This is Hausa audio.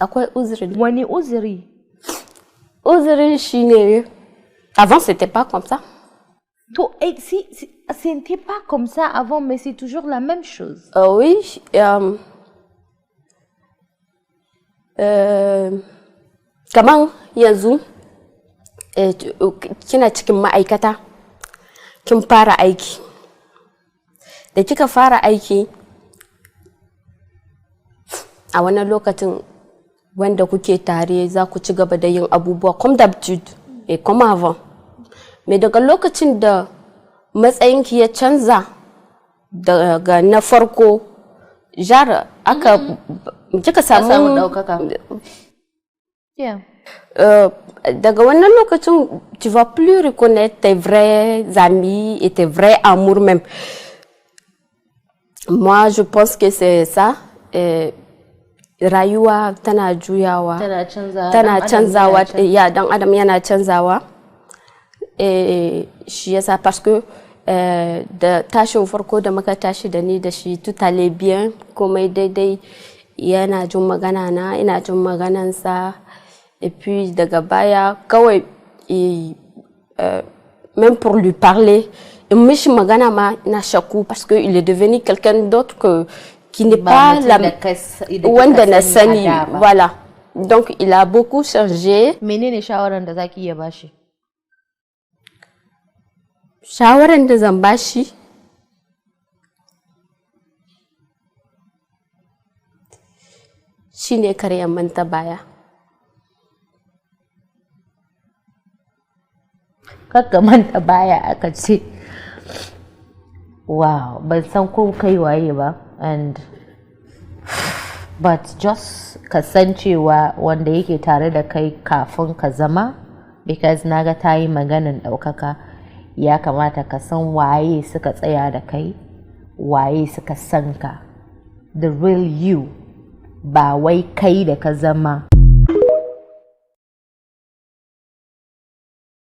akwai uzuri. Wani uzuri? Uzuri shine avant c'était pas comme ça. Ce n'était pas comme ça avant, mais c'est toujours la même chose. Oui. Kaman yanzu kina cikin ma'aikata kin fara aiki. Da kika fara aiki a wannan lokacin wanda kuke tare za ku ci gaba da yin abubuwa comme d'habitude et comme avant. Mais daga lokacin da matsayinki ya canza daga na farko jar aka kika samu daukaka. Yeah. Daga wannan lokacin tu vas plus reconnaître tes vrais amis et tes vrais amours même. Moi je pense que c'est ça. Rayuwa tana juyawa, tana canzawa, ya dan adam yana canzawa. Shi yasa parce que da tashin farko da muka tashi da ni da shi tout allait bien, komai daidai, yana jin magana na, ina jin maganansa. Et puis daga baya kawai même pour lui parler, mishi magana ma ina shakku parce que il est devenu quelqu'un d'autre qui n'est pas la wanda na sani, voilà. Donc il a beaucoup changé. Menene shawaran da zaki iya bashi? Shawaran da zan bashi shine kar ya manta baya. Kakka manta baya aka ce. Wow, ban san ko kai waye ba, but just kasancewa wanda yake tare da kai kafin ka zama, because naga ta yi maganin ɗaukaka, ya kamata ka san waye suka tsaya da kai, waye suka san ka, the real you, ba wai kai da ka zama.